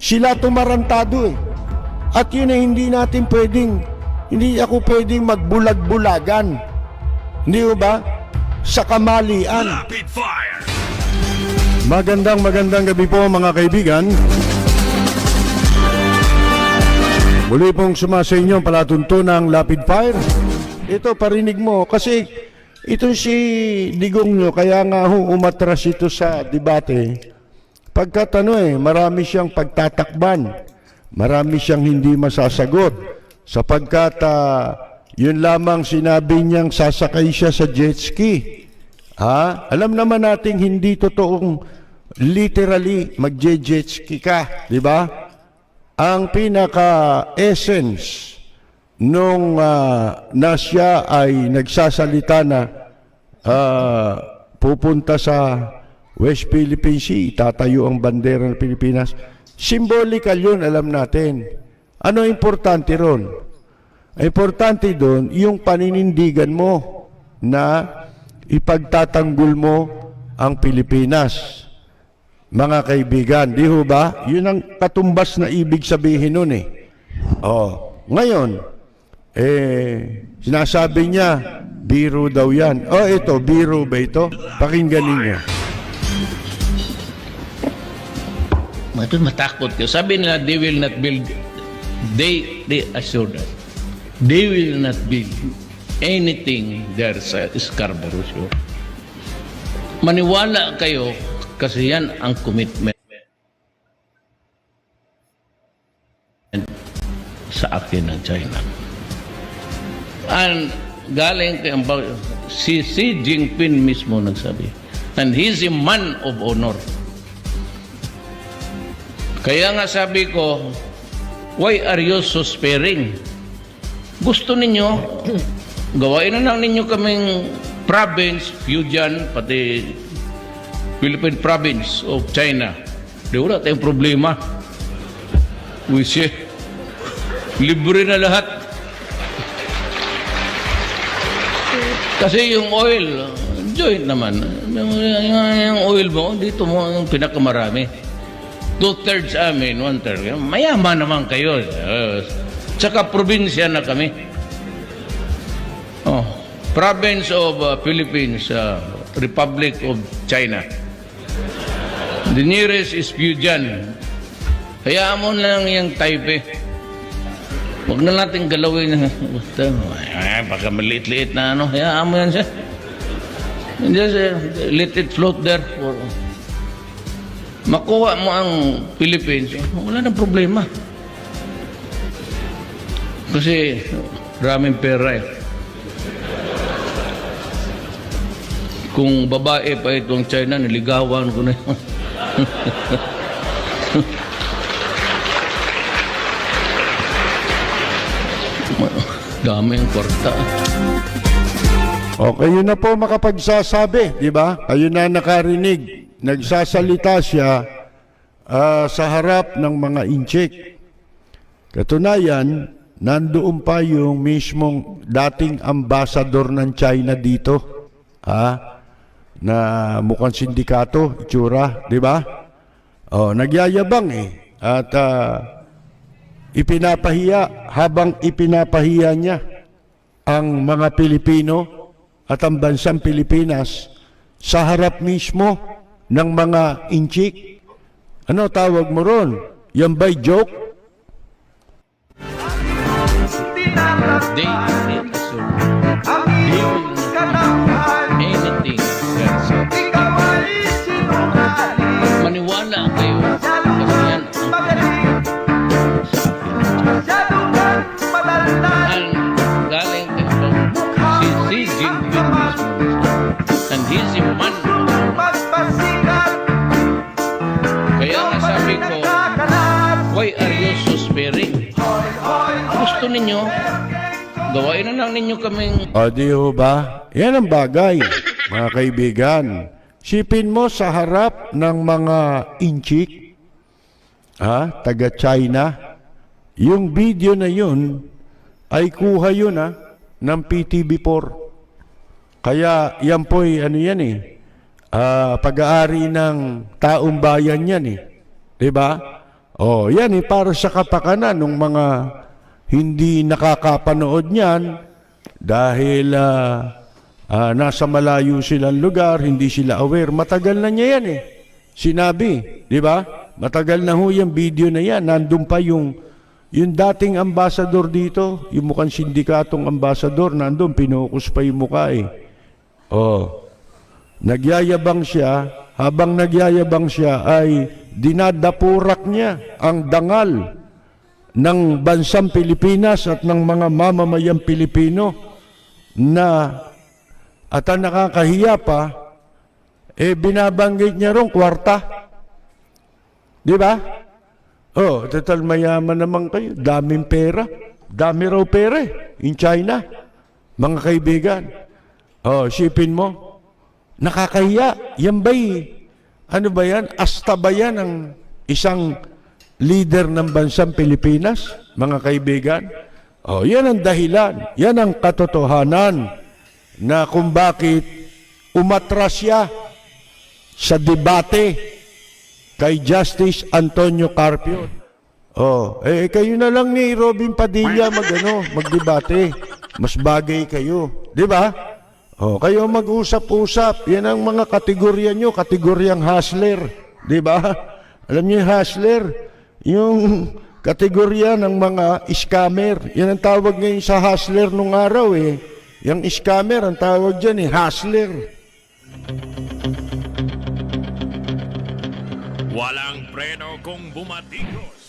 Sila tumarantado eh. At yun ay hindi ako pwedeng magbulag-bulagan. Hindi ba? Sa kamalian. Magandang gabi po mga kaibigan. Muli pong sumasa inyo ang palatuntunang Rapid Fire. Ito, parinig mo. Kasi ito si Digong nyo, kaya nga umatras ito sa debate. Pagkat marami siyang pagtatakban. Marami siyang hindi masasagot. Sapagkat yun lamang sinabi niyang sasakay siya sa jet ski. Alam naman nating hindi totoong literally mag-jet ski ka, di ba? Ang pinaka-essence nung na siya ay nagsasalita na pupunta sa West Philippine Sea, itatayo ang bandera ng Pilipinas. Symbolical yun, alam natin. Ano importante ron? Importante doon, yung paninindigan mo na ipagtatanggol mo ang Pilipinas. Mga kaibigan, di ho ba? Yun ang katumbas na ibig sabihin nun eh. Ngayon, sinasabi niya, biro daw yan. Ito, biro ba ito? Pakinggan ninyo. Ito matakot ko. Sabi nila, they will not build, they assure us, they will not build anything there sa Scarborough Show. Maniwala kayo kasi yan ang commitment sa akin ng China. And galing kay si Xi Jinping mismo nagsabi. And he's a man of honor. Kaya nga sabi ko, why are you so sparing? Gusto ninyo, gawain na lang ninyo kaming province, Fujian, pati Philippine province of China. Di wala tayong problema. Libre na lahat. Kasi yung oil, joint naman. Yung oil mo, dito mo yung pinakamarami. 2/3 amin, 1/3. Mayaman naman kayo. Tsaka probinsya na kami. Province of Philippines, Republic of China. The nearest is Fujian. Hayaan mo lang yung Taipei. Huwag na natin galawin. Baka maliit-liit na hayaan mo yan siya. Just let it float there. Makuha mo ang Philippines, wala nang problema. Kasi maraming pera eh. Kung babae pa itong China, niligawan ko na yun. Dami ang kwarta. Kayo na po makapagsasabi, di ba? Kayo na nakarinig. Nagsasalita siya sa harap ng mga inchik. Katunayan, nandoon pa yung mismong dating ambassador ng China dito. Na mukhang sindikato, itsura, di ba? Nagyayabang eh. At ipinapahiya, habang ipinapahiya niya ang mga Pilipino at ang bansang Pilipinas sa harap mismo ng mga inchik. Ano tawag mo ron? Yan ba'y joke? They will anything else. Maniwala kayo kasi yan ang galing si Xi Jinping mismo. And he's a man. Kaya nga sabi ko, why are you so sparing? Gusto ninyo, gawain na lang ninyo kaming... Di ba? Yan ang bagay, mga kaibigan. Sipin mo sa harap ng mga inchik, taga-China, yung video na yun ay kuha yun ng PTV4. Kaya yan po'y pag-aari ng taong bayan yan eh. 'Di ba? Oh, yan eh para sa kapakanan ng mga hindi nakakapanood niyan dahil nasa malayo silang lugar, hindi sila aware. Matagal na niya yan eh. Sinabi, 'di ba? Matagal na ho yung video na yan. Nandun pa yung dating ambasador dito, yung mukhang sindikatong ambasador, nandun, pinukus pa yung mukha eh. Oh, nagyayabang siya, habang nagyayabang siya ay dinadapurak niya ang dangal ng bansang Pilipinas at ng mga mamamayang Pilipino na at ang nakakahiya pa, binabanggit niya rong kwarta. Di ba? Oh, total mayaman naman kayo. Daming pera. Dami raw pera in China. Mga kaibigan. Oh, sipin mo. Nakakahiya. Yan ba'y, ano ba yan? Asta ba yan ang isang leader ng bansang Pilipinas? Mga kaibigan. Oh, yan ang dahilan. Yan ang katotohanan na kung bakit umatras siya sa debate kay Justice Antonio Carpio. Oh, kayo na lang ni Robin Padilla magdebate. Mas bagay kayo, 'di ba? Oh, kayo mag-usap-usap. 'Yan ang mga kategorya nyo, kategoryang hustler, 'di ba? Alam niyo yung hustler, yung kategorya ng mga scammer. 'Yan ang tawag ngayon sa hustler nung araw eh. Yung scammer ang tawag diyan hustler. Walang preno kung bumatikos.